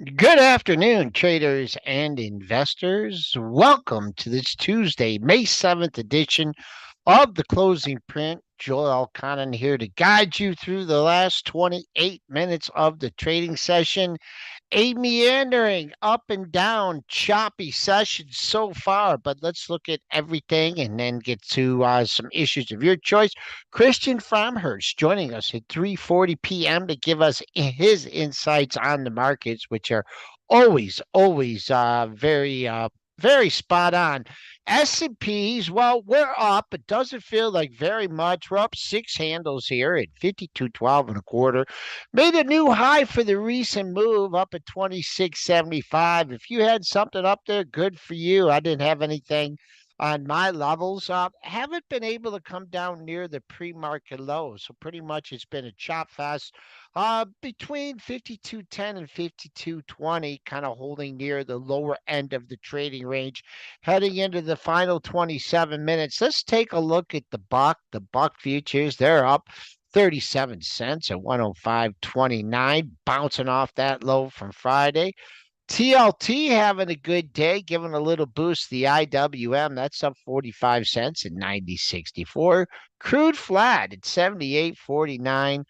Good afternoon, traders and investors. Welcome to this Tuesday, May 7th edition of the closing print. Joel Elconin here to guide you through the last 28 minutes of the trading session. A meandering up and down, choppy session so far, but let's look at everything and then get to some issues of your choice. Christian Fromhertz joining us at 3:40 p.m. to give us his insights on the markets, which are always very spot on. S&Ps, well, we're up. It doesn't feel like very much. We're up six handles here at 52.12 and a quarter. Made a new high for the recent move up at 26.75. If you had something up there, good for you. I didn't have anything on my levels. Haven't been able to come down near the pre-market low, so pretty much it's been a chop fest between 52.10 and 52.20, kind of holding near the lower end of the trading range, heading into the final 27 minutes. Let's take a look at the buck. The buck futures, they're up 37 cents at 105.29, bouncing off that low from Friday. TLT having a good day, giving a little boost. The IWM, that's up 45 cents at 90.64. Crude flat at 78.49.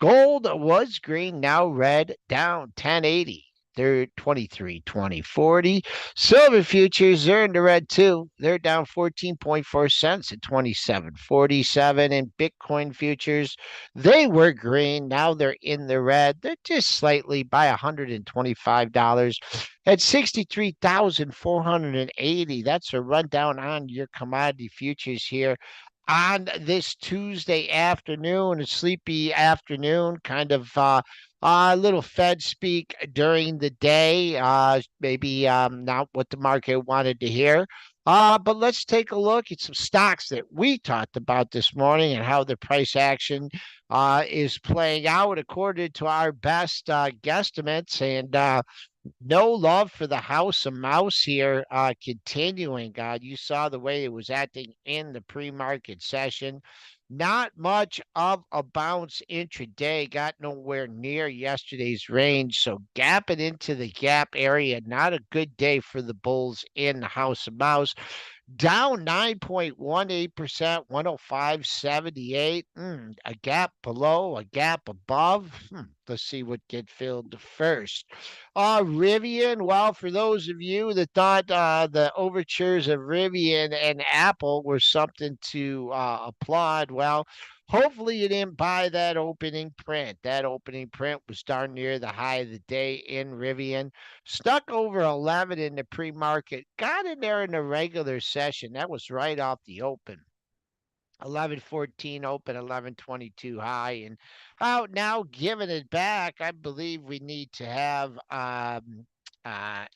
Gold was green, now red, down 1080. They're 23.2040. Silver futures, they're in the red too. They're down 14.4 cents at 27.47. And Bitcoin futures, they were green. Now they're in the red. They're just slightly by $125 at 63,480. That's a rundown on your commodity futures here on this Tuesday afternoon, a sleepy afternoon, kind of a little Fed speak during the day, maybe not what the market wanted to hear. But let's take a look at some stocks that we talked about this morning and how the price action is playing out according to our best guesstimates. And no love for the house of mouse here continuing. You saw the way it was acting in the pre-market session. Not much of a bounce intraday. Got nowhere near yesterday's range. So gapping into the gap area. Not a good day for the bulls in the house of mouse. Down 9.18%, 105.78. A gap below, a gap above. Let's see what get filled first. Rivian, well, for those of you that thought the overtures of Rivian and Apple were something to applaud, well, hopefully you didn't buy that opening print. That opening print was darn near the high of the day in Rivian. Stuck over 11 in the pre-market. Got in there in the regular session. That was right off the open. 11.14 open, 11.22 high, and out now giving it back. I believe we need to have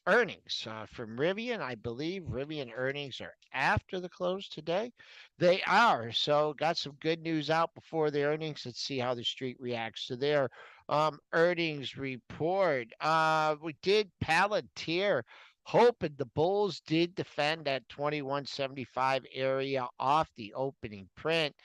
earnings from Rivian. I believe Rivian earnings are after the close today. They are. So got some good news out before the earnings. Let's see how the street reacts to their earnings report. We did Palantir. Hoping the Bulls did defend that 21.75 area off the opening print.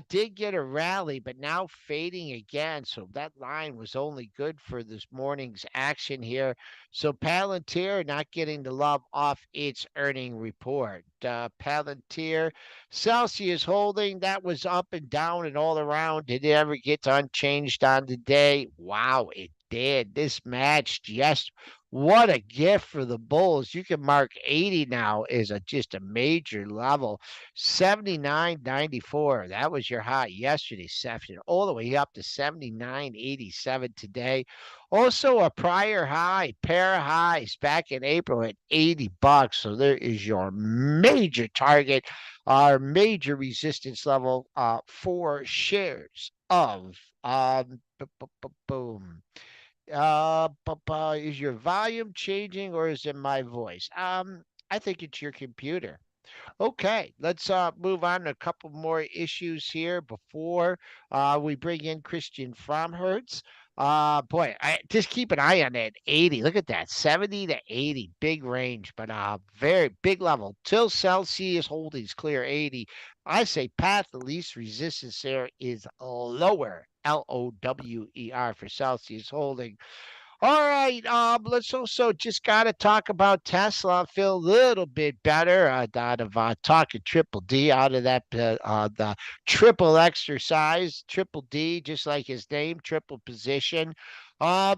Did get a rally, but now fading again. So that line was only good for this morning's action here. So Palantir not getting the love off its earning report. Palantir, Celsius holding, that was up and down and all around. Did it ever get unchanged on the day? Wow, it did. This matched, yes. What a gift for the Bulls. You can mark 80 now as just a major level. 79.94. That was your high yesterday's session, all the way up to 79.87 today. Also a prior high, pair of highs back in April at $80. So there is your major target, our major resistance level for shares of boom. Is your volume changing or is it my voice? I think it's your computer. Okay, let's move on to a couple more issues here before we bring in Christian Fromhertz. Boy, I just keep an eye on that 80. Look at that, 70 to 80, big range, but very big level. Till Celsius holdings clear 80. I say path of least resistance there is lower. LOWER for Celsius holding. All right, let's also just got to talk about Tesla. Feel a little bit better out of talking Triple D out of that the triple exercise, Triple D, just like his name, triple position. Uh,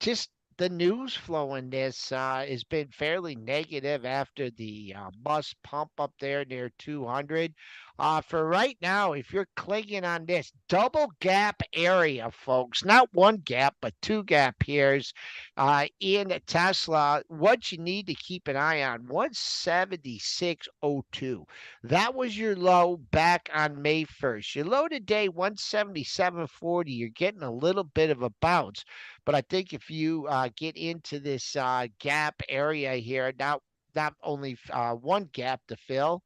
just the news flow in this has been fairly negative after the must pump up there near 200. For right now, if you're clinging on this double gap area, folks, not one gap, but two gap pairs in Tesla, what you need to keep an eye on 176.02. That was your low back on May 1st. Your low today, 177.40. You're getting a little bit of a bounce. But I think if you get into this gap area here, not only one gap to fill,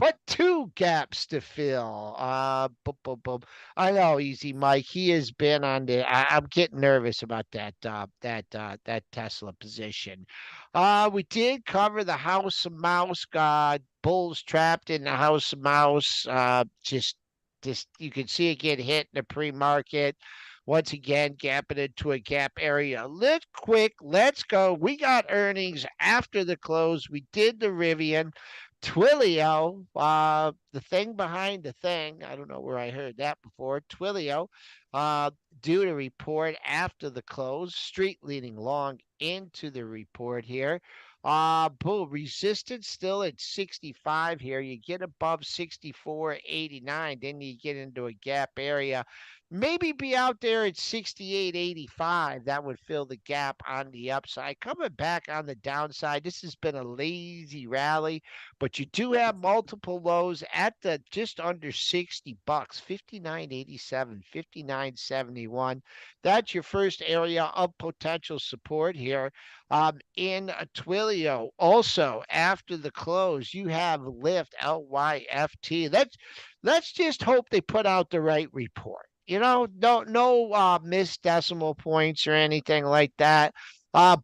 but two gaps to fill. Boom, boom, boom. I know, Easy Mike. He has been on the. I'm getting nervous about that Tesla position. We did cover the House of Mouse. Bulls trapped in the House of Mouse. Just you can see it get hit in the pre-market. Once again, gapping into a gap area. Let's quick. Let's go. We got earnings after the close. We did the Rivian. Twilio, the thing behind the thing, I don't know where I heard that before. Twilio, uh, due to report after the close, street leading long into the report here. Boom, resistance still at 65 here. You get above 64.89, then you get into a gap area. Maybe be out there at 68.85. That would fill the gap on the upside. Coming back on the downside, this has been a lazy rally, but you do have multiple lows at the just under 60 bucks, 59.87, 59.71. That's your first area of potential support here. In Twilio, also after the close, you have Lyft, LYFT. Let's just hope they put out the right report. No missed decimal points or anything like that.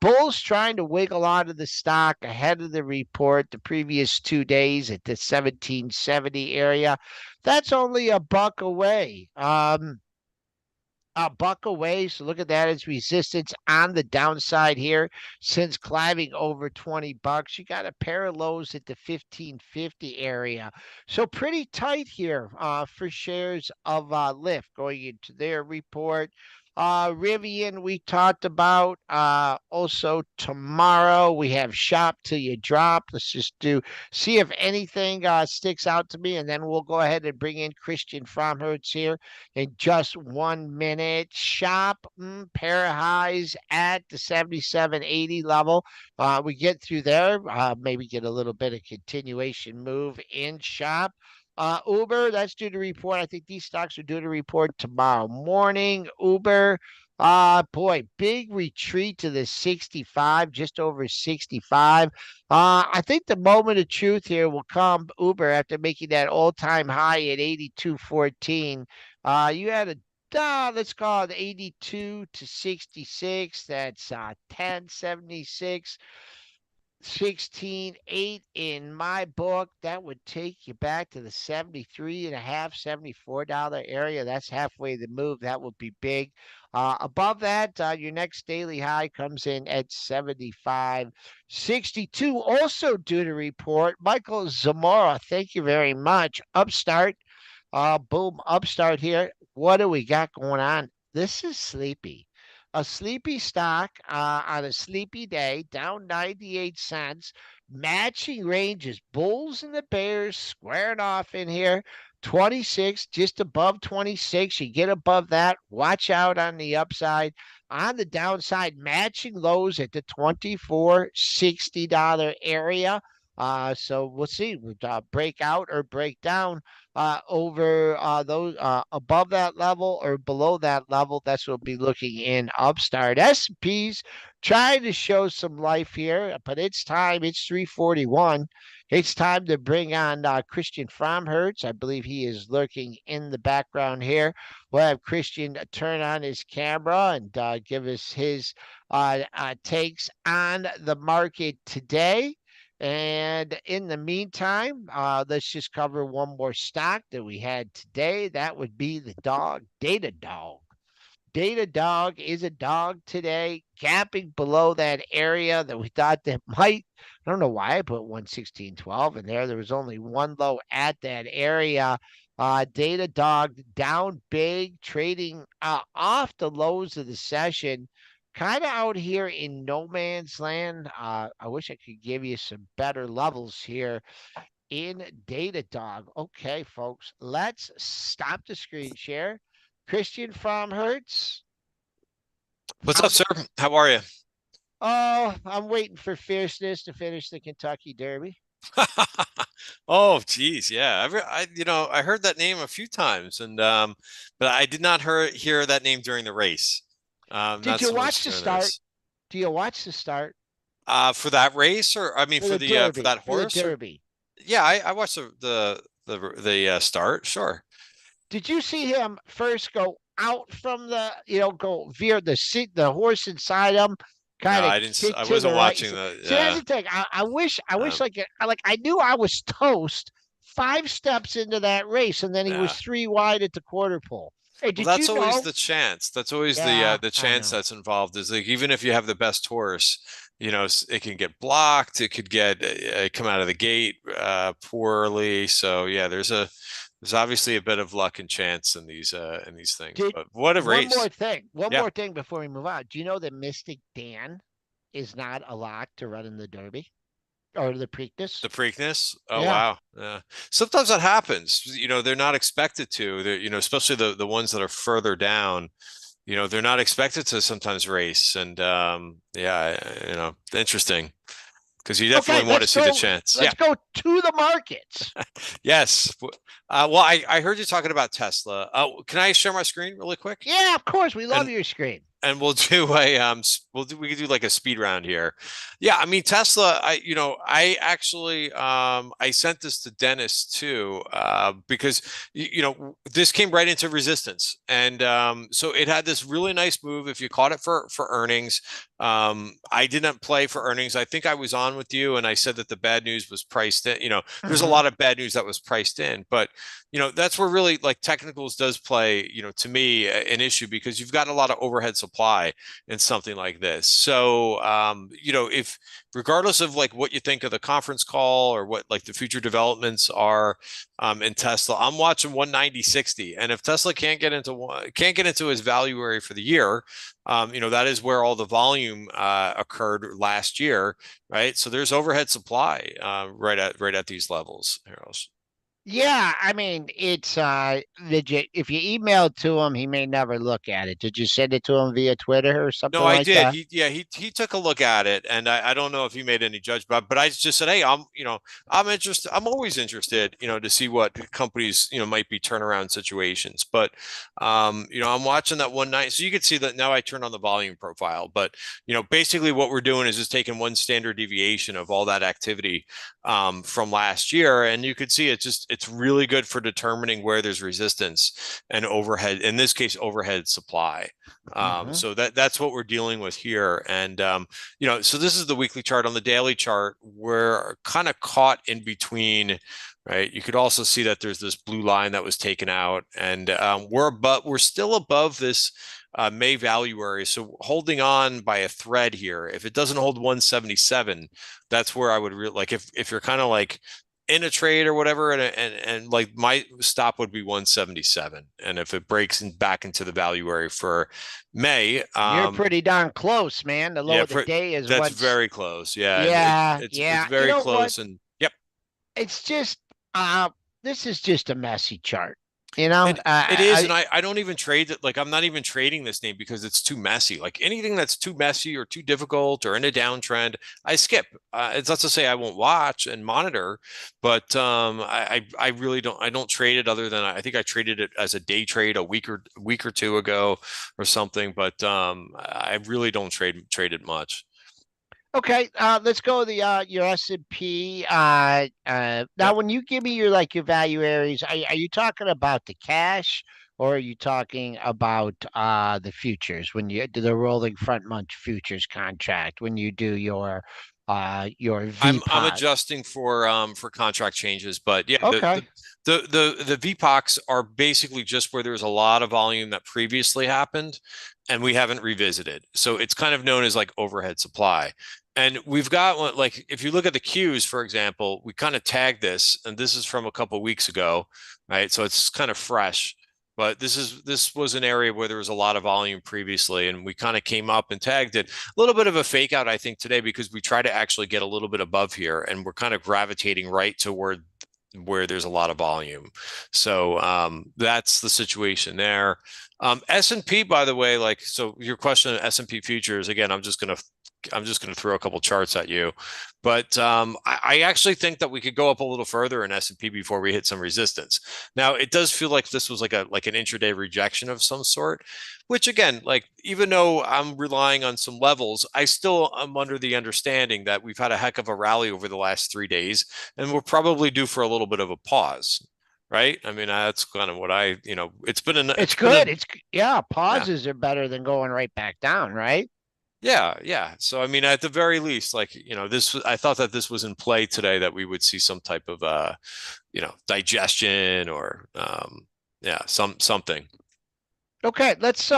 Bulls trying to wiggle out of the stock ahead of the report the previous 2 days at the 1770 area. That's only a buck away. A buck away. So look at that as resistance on the downside here since climbing over 20 bucks. You got a pair of lows at the 1550 area. So pretty tight here for shares of Lyft going into their report. Rivian, we talked about. Also, tomorrow we have Shop Till You Drop. Let's just see if anything sticks out to me, and then we'll go ahead and bring in Christian Fromhertz here in just 1 minute. Shop pair of highs at the 77.80 level. We get through there, maybe get a little bit of continuation move in shop. Uber, that's due to report. I think these stocks are due to report tomorrow morning. Uber, boy, big retreat to the 65, just over 65. I think the moment of truth here will come Uber after making that all-time high at 82.14. You had a let's call it 82 to 66. That's 1076. 16.8 in my book. That would take you back to the 73 and a half, $74 area. That's halfway the move. That would be big. Above that, your next daily high comes in at 75.62. Also due to report, Michael Zamora. Thank you very much. Upstart. Boom, upstart here. What do we got going on? This is sleepy. A sleepy stock on a sleepy day, down 98 cents. Matching ranges, Bulls and the Bears squaring off in here. 26, just above 26. You get above that, watch out on the upside. On the downside, matching lows at the $24.60 area. So we'll see. We'll break out or break down over those above that level or below that level. That's what we'll be looking in Upstart. S&P's trying to show some life here, but it's time. It's 341. It's time to bring on Christian Fromhertz. I believe he is lurking in the background here. We'll have Christian turn on his camera and give us his takes on the market today. And in the meantime, let's just cover one more stock that we had today. That would be the Data Dog. Data Dog is a dog today, gapping below that area that we thought that might. I don't know why I put 116.12 in there. There was only one low at that area. Data Dog down big, trading off the lows of the session, kind of out here in no man's land. I wish I could give you some better levels here in Datadog. Okay, folks, let's stop the screen share. Christian Fromhertz, What's up, how? sir? How are you? Oh, I'm waiting for fierceness to finish the Kentucky Derby. Oh, geez, yeah. I heard that name a few times, but I did not hear that name during the race. Did Not you so watch much the during the start? race. Do you watch the start For that race, or I mean, for the for Derby? that For the horse, or Derby, yeah, I watched the start. Sure. did you see him first go out from go veer the seat, the horse inside him, No, kind of I didn't. kick I to the wasn't right? watching the. See, that's Yeah. the thing. I wish Um, like I knew I was toast 5 steps into that race, and then he was yeah. 3 wide at the quarter pole. Hey, Well, did that's you always know? the chance. That's always Yeah, the I chance know. that's involved is like even if you have the best horse, it can get blocked. It could get come out of the gate poorly. So yeah, there's obviously a bit of luck and chance in these things. Did But what a race! one Yeah, more thing before we move on. Do you know that Mystic Dan is not a lock to run in the Derby or the Preakness? the Preakness. Oh Yeah. wow. Yeah. Sometimes that happens. They're not expected to. They're especially the ones that are further down. They're not expected to sometimes race. And yeah, interesting because you Okay, definitely want to see the chance. Yeah. let's go to the markets. Yes. Well, I heard you talking about Tesla. Can I share my screen really quick? Yeah, of course. We love And your screen. and we'll do we could do like a speed round here. Yeah, I mean Tesla, I actually I sent this to Dennis too, because this came right into resistance. And so it had this really nice move if you caught it for earnings. I didn't play for earnings. I think I was on with you and I said that the bad news was priced in. There's a Hmm. lot of bad news that was priced in, but that's where really like technicals does play, to me, an issue because you've got a lot of overhead supply in something like this. So, if regardless of like what you think of the conference call or what like the future developments are in Tesla, I'm watching 190.60. And if Tesla can't get into his value area for the year, that is where all the volume occurred last year, right? So there's overhead supply right at these levels. Here, Yeah, I mean, it's legit. If you email to him, he may never look at it. Did you send it to him via Twitter or No, something I like did. that? He took a look at it, and I don't know if he made any judgment, but I just said, hey, I'm interested. I'm always interested, to see what companies might be turnaround situations. But I'm watching that one night, so you can see that now. I turn on the volume profile, but basically what we're doing is just taking one standard deviation of all that activity from last year, and you could see it's really good for determining where there's resistance and overhead. In this case, overhead supply. Hmm. So that's what we're dealing with here. And so this is the weekly chart. On the daily chart, we're kind of caught in between, right? You could also see that there's this blue line that was taken out, and we're still above this May value area. So holding on by a thread here. If it doesn't hold 177, that's where I would like if you're kind of like in a trade or whatever, and like my stop would be 177. And if it breaks back into the value area for May, You're pretty darn close, man. The low yeah, of the day is that's once. very close. Yeah, and Yeah, it's yeah. You very know what? close. And yep, It's just this is just a messy chart. You know, it is, and I don't even trade it. Like I'm not even trading this name because it's too messy. Like anything that's too messy or too difficult or in a downtrend, I skip. It's not to say I won't watch and monitor, but I really don't. I don't trade it other than I think I traded it as a day trade a week or two ago or something. But I really don't trade it much. okay, let's go to the your S&P. Now, Yep. when you give me your value areas, are you talking about the cash or are you talking about the futures when you do the rolling front month futures contract when you do your your I'm VPOT. adjusting for contract changes, but yeah, Okay. the VPOCs are basically just where there's a lot of volume that previously happened and we haven't revisited. So it's kind of known as like overhead supply. And we've got one, like if you look at the queues, for example, we kind of tagged this, and this is from a couple weeks ago, right? So it's kind of fresh. But this was an area where there was a lot of volume previously, and we kind of came up and tagged it. A little bit of a fake out, I think, today because we try to actually get a little bit above here, and we're kind of gravitating right toward where there's a lot of volume. So that's the situation there. S&P, by the way, like so, your question on S&P futures again. I'm just gonna throw a couple charts at you, but I actually think that we could go up a little further in S&P before we hit some resistance. Now, it does feel like this was like an intraday rejection of some sort, which again, like even though I'm relying on some levels, I still am under the understanding that we've had a heck of a rally over the last 3 days, and we're probably due for a little bit of a pause, right? I mean, that's kind of what it's been an It's it's been a good. Yeah, yeah. pauses are better than going right back down, right? Yeah, yeah. So I mean, at the very least, like, I thought that this was in play today, that we would see some type of digestion or yeah, something. Okay, let's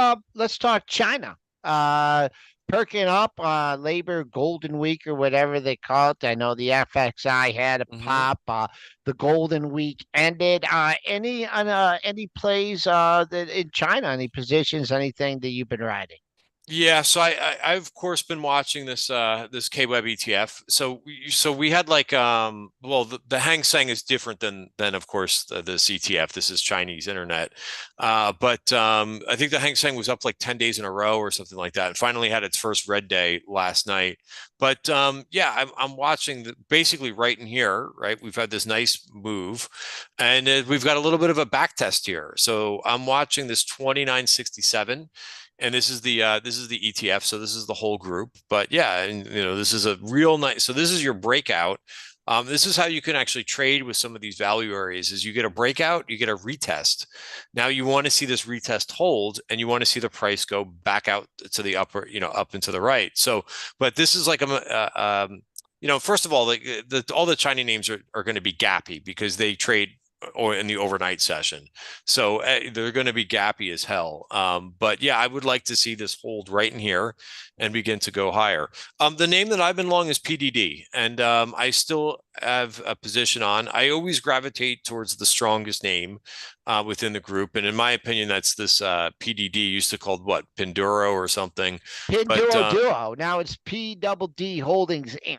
talk China. Perking up Labor Golden Week or whatever they call it. I know the FXI had a Hmm. pop. The Golden Week ended. Any plays that in China, any positions, anything that you've been riding? Yeah, so I've of course been watching this K-Web ETF. So we had like well, the Hang Seng is different than of course this ETF. This is Chinese internet. But I think the Hang Seng was up like 10 days in a row or something like that, and finally had its first red day last night. But yeah, I'm watching basically right in here, right? We've had this nice move, and we've got a little bit of a back test here. So I'm watching this 2967, and this is the ETF, so this is the whole group. But yeah, and this is a real nice. So this is your breakout. This is how you can actually trade with some of these value areas: is you get a breakout, you get a retest. Now you want to see this retest hold, and you want to see the price go back out to the upper, up and to the right. So, but this is like first of all, all the China names are going to be gappy because they trade or in the overnight session. So they're going to be gappy as hell. But yeah, I would like to see this hold right in here and begin to go higher. The name that I've been long is PDD, and I still have a position on. I always gravitate towards the strongest name within the group, and in my opinion, that's this PDD. Used to called what, Pinduro or something, but Pinduo Duo. Now it's P double D Holdings Inc.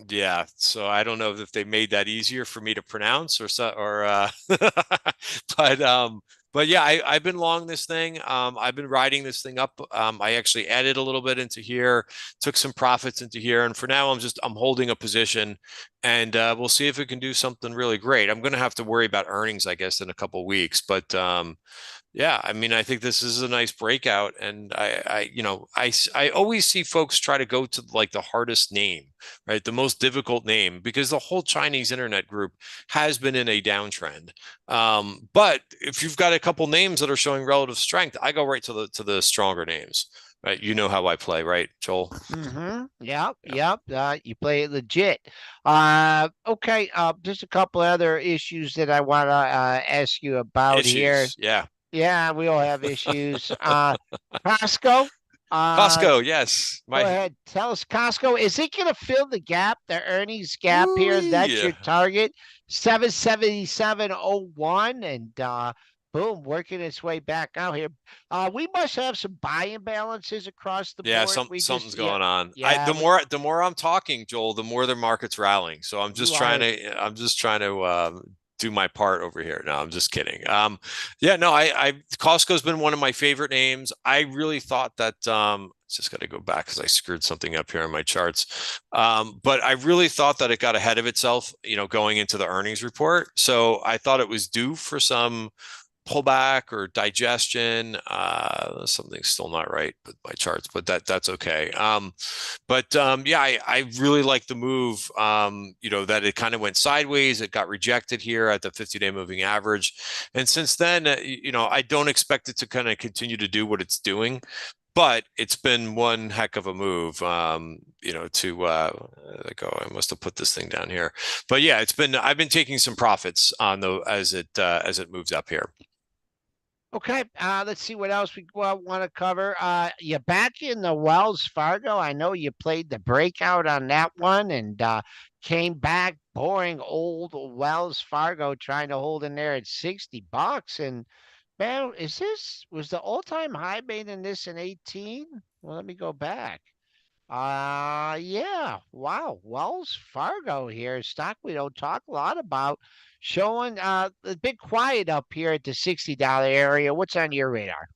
yeah, so I don't know if they made that easier for me to pronounce or so but but yeah, I've been long this thing. I've been riding this thing up. I actually added a little bit into here, took some profits into here, and for now I'm holding a position, and we'll see if it can do something really great. I'm gonna have to worry about earnings, I guess, in a couple weeks, but yeah, I mean, I think this is a nice breakout, and I always see folks try to go to like the hardest name, right? The most difficult name, because the whole Chinese internet group has been in a downtrend. But if you've got a couple names that are showing relative strength, I go right to the stronger names, right? You know how I play, right, Joel? Mm-hmm. Yep, Yeah. yep. You play it legit. Okay. Just a couple other issues that I want to ask you about here. Issues, yeah. Yeah, we all have issues. Costco. Uh, Costco, yes. Go My ahead. Tell us, Costco, is it going to fill the gap, the earnings gap here? That's Ooh, your target, 777.01, and boom, working its way back out here. We must have some buy imbalances across the yeah, board. We just, something's yeah, going on. I yeah, the we more the more I'm talking, Joel, the more the market's rallying. So you are. I'm just trying to do my part over here. No, I'm just kidding. Yeah, no, I Costco's been one of my favorite names. I really thought that just got to go back because I screwed something up here on my charts. But I really thought that it got ahead of itself, going into the earnings report. So I thought it was due for some pullback or digestion. Something's still not right with my charts, but that's okay. But yeah, I really like the move. That it kind of went sideways. It got rejected here at the 50-day moving average, and since then, I don't expect it to kind of continue to do what it's doing. but it's been one heck of a move, to like, oh, I must have put this thing down here. But yeah, I've been taking some profits on the as it moves up here. Okay, let's see what else we want to cover. You back in the Wells Fargo. I know you played the breakout on that one and came back boring old Wells Fargo trying to hold in there at $60. And man, was the all-time high made in this in 18? Well, let me go back. Yeah. Wow. Wells Fargo here, stock we don't talk a lot about, showing a bit quiet up here at the $60 area. What's on your radar?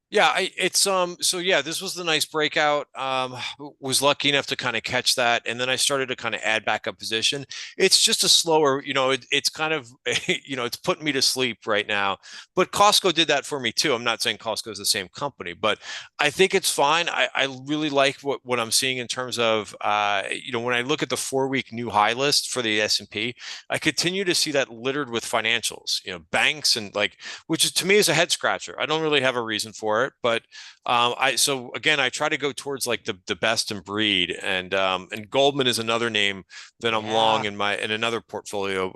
Yeah, it's so yeah, this was the nice breakout. Was lucky enough to kind of catch that, and then I started to kind of add back up position. It's just a slower, it's kind of it's putting me to sleep right now. But Costco did that for me too. I'm not saying Costco is the same company, but I think it's fine. I really like what I'm seeing in terms of when I look at the 4 week new high list for the S&P, I continue to see that littered with financials, banks and like, which is, to me, is a head scratcher. I don't really have a reason for it, but so again, I try to go towards like the best in breed, and Goldman is another name that I'm long Yeah. in another portfolio.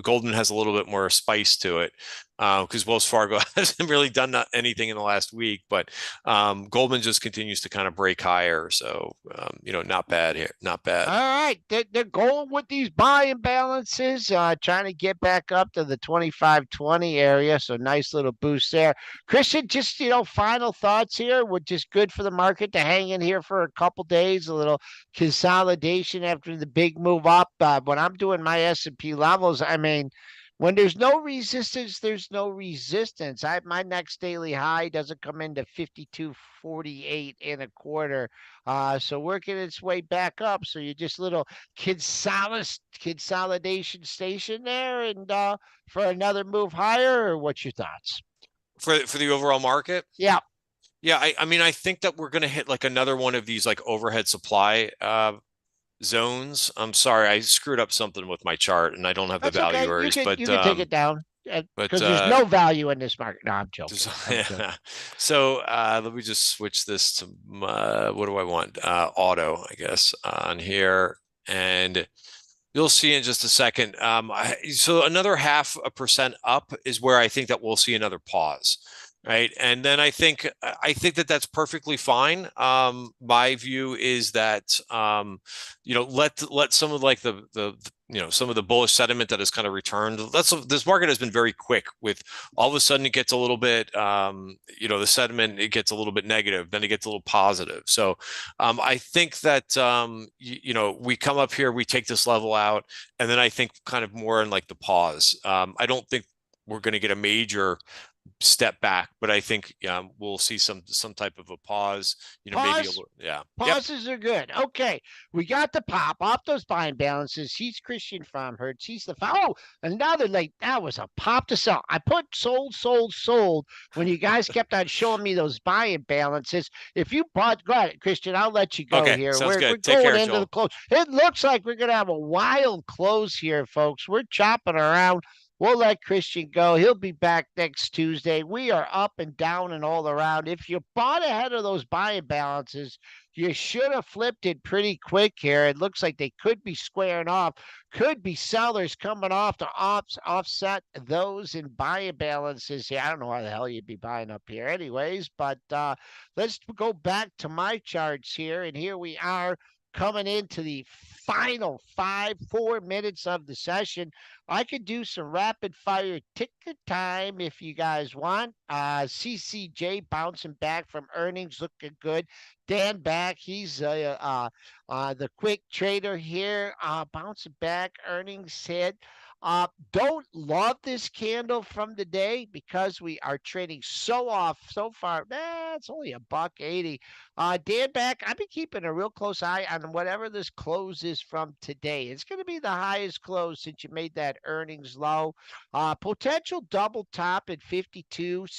Goldman has a little bit more spice to it because Wells Fargo hasn't really done anything in the last week, but Goldman just continues to kind of break higher. So not bad here, not bad. All right, they're going with these buying balances, trying to get back up to the 25-20 area. So nice little boost there. Christian, just final thoughts here. We're just good for the market to hang in here for a couple days, a little consolidation after the big move up. When I'm doing my S&P levels, I mean, when there's no resistance, there's no resistance. My next daily high doesn't come into 52.48 and a quarter. So working its way back up. So you're just little consolidation station there, and for another move higher. Or what's your thoughts? For the overall market. Yeah. Yeah, I mean, I think that we're going to hit like another one of these like overhead supply zones. I'm sorry, I screwed up something with my chart and I don't have the That's okay. You valuaries, could you could take it down but because there's no value in this market. No, I'm there's joking. I'm joking. yeah. So let me just switch this to what do I want? Auto, I guess, on here, and you'll see in just a second. So another 0.5% up is where I think that we'll see another pause, right? And then I think that that's perfectly fine. My view is that let some of like the some of the bullish sentiment that has kind of returned. This market has been very quick with all of a sudden it gets a little bit the sentiment, it gets a little bit negative, then it gets a little positive. So I think that we come up here, we take this level out, and then I think kind of more in like the pause. I don't think we're going to get a major step back, but I think we'll see some type of a pause. Maybe a Pause. little, yeah, yep. Pauses are good. Okay, we got the pop off those buying balances. He's Christian Fromhertz. He's another like that was a pop to sell. I put sold, sold, sold when you guys kept on showing me those buying balances. If you bought, go ahead, Christian. I'll let you go Okay, here. sounds We're good. Take going care, into the Joel. close. It looks like we're gonna have a wild close here, folks. We're chopping around. We'll let Christian go. He'll be back next Tuesday. We are up and down and all around. If you bought ahead of those buying balances, you should have flipped it pretty quick here. It looks like they could be squaring off. Could be sellers coming off to offset those in buying balances here. I don't know why the hell you'd be buying up here anyways, but let's go back to my charts here. And here we are coming into the final 4 minutes of the session. I could do some rapid fire ticket time if you guys want. CCJ bouncing back from earnings, looking good. Dan back, he's the quick trader here, bouncing back, earnings hit. Don't love this candle from the day because we are trading so off so far. It's only $1.80. Dan back, I've been keeping a real close eye on whatever this close is from today. It's going to be the highest close since you made that earnings low. Potential double top at 52.64,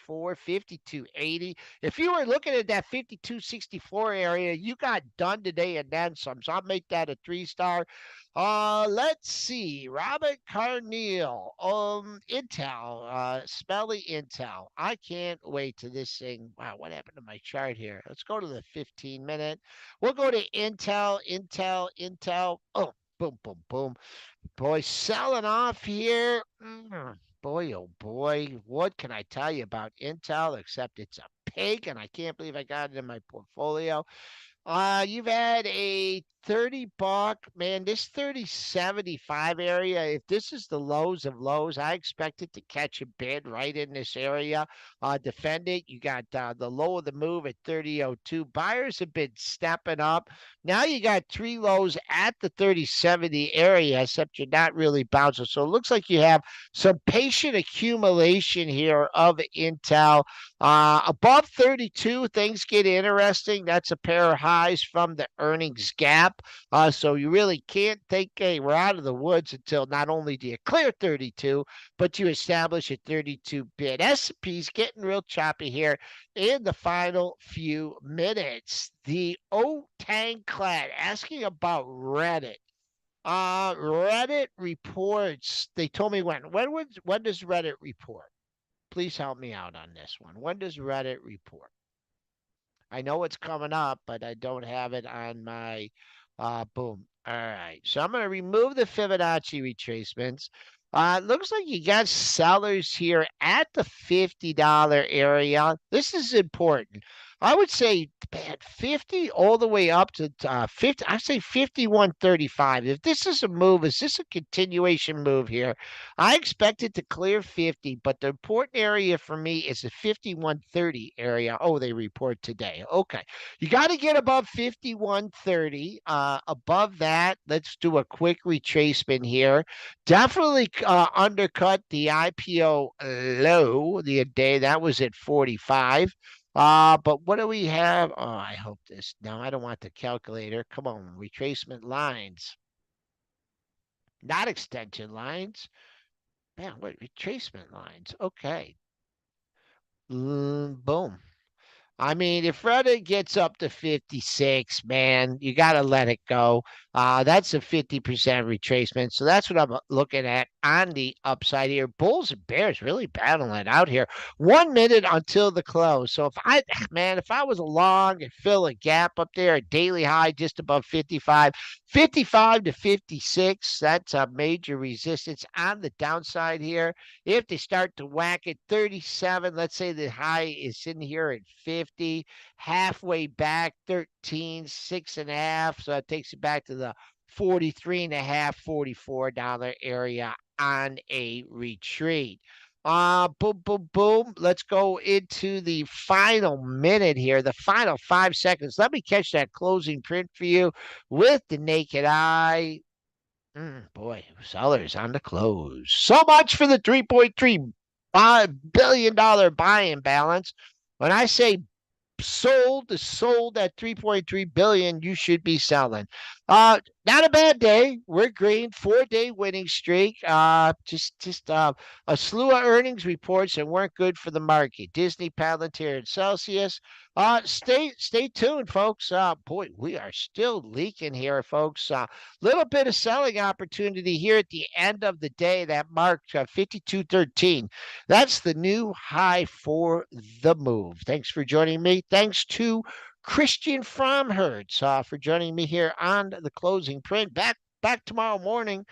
52.80. If you were looking at that 52.64 area, you got done today and then some. So I'll make that a 3-star. Let's see. Robert Carneal, Intel, Smelly Intel. I can't wait to this thing. Wow, what happened to my chart here? Let's go to the 15 minute. We'll go to Intel. Oh, boom, boom, boom. Boy, selling off here. Boy, oh boy. What can I tell you about Intel except it's a pig and I can't believe I got it in my portfolio. You've had a 30 buck, man, this 30.75 area. If this is the lows of lows, I expect it to catch a bid right in this area. Defend it. You got the low of the move at 30.02. Buyers have been stepping up. Now you got three lows at the 30.70 area, except you're not really bouncing. So it looks like you have some patient accumulation here of Intel. Above 32, things get interesting. That's a pair of highs from the earnings gap. So you really can't think, hey, we're out of the woods until not only do you clear 32, but you establish a 32 bid. S&P's getting real choppy here in the final few minutes. The O-Tang Clad asking about Reddit. Reddit reports. They told me when. When does Reddit report? Please help me out on this one. When does Reddit report? I know it's coming up, but I don't have it on my boom. All right. So I'm going to remove the Fibonacci retracements. It looks like you got sellers here at the $50 area. This is important. I would say, man, 50 all the way up to 50. I say 51.35. If this is a move, is this a continuation move here? I expect it to clear 50, but the important area for me is the 51.30 area. Oh, they report today. Okay. You got to get above 51.30. Above that, let's do a quick retracement here. Definitely undercut the IPO low the day that was at 45. But what do we have? Oh, I hope this. No, I don't want the calculator. Come on, retracement lines, not extension lines. Man, what retracement lines? Okay. Boom. I mean, if Reddit gets up to 56, man, you got to let it go. That's a 50% retracement. So that's what I'm looking at on the upside here. Bulls and Bears really battling it out here. 1 minute until the close. So man, if I was along and fill a gap up there, a daily high just above 55, 55 to 56, that's a major resistance on the downside here. If they start to whack at 37, let's say the high is in here at 50, halfway back, 13, 6.5. So that takes you back to the 43 and a half, $44 area on a retreat. Boom, boom, boom. Let's go into the final minute here, the final 5 seconds. Let me catch that closing print for you with the naked eye. Boy, sellers on the close. So much for the $3.3 billion buy-in balance. When I say sold is sold at 3.3 billion, you should be selling. Not a bad day. We're green, 4-day winning streak. Just a slew of earnings reports that weren't good for the market. Disney, Palantir, and Celsius. Stay tuned, folks. Boy, we are still leaking here, folks. Little bit of selling opportunity here at the end of the day that marked 52.13. That's the new high for the move. Thanks for joining me. Thanks to Christian Fromhertz for joining me here on the closing print. Back tomorrow morning.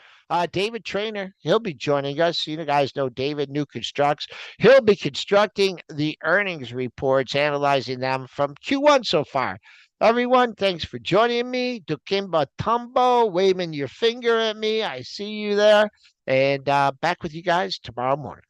David Trainer, he'll be joining us. You guys know David, New Constructs. He'll be constructing the earnings reports, analyzing them from Q1 so far. Everyone, thanks for joining me. Dukimba Tumbo, waving your finger at me. I see you there. And back with you guys tomorrow morning.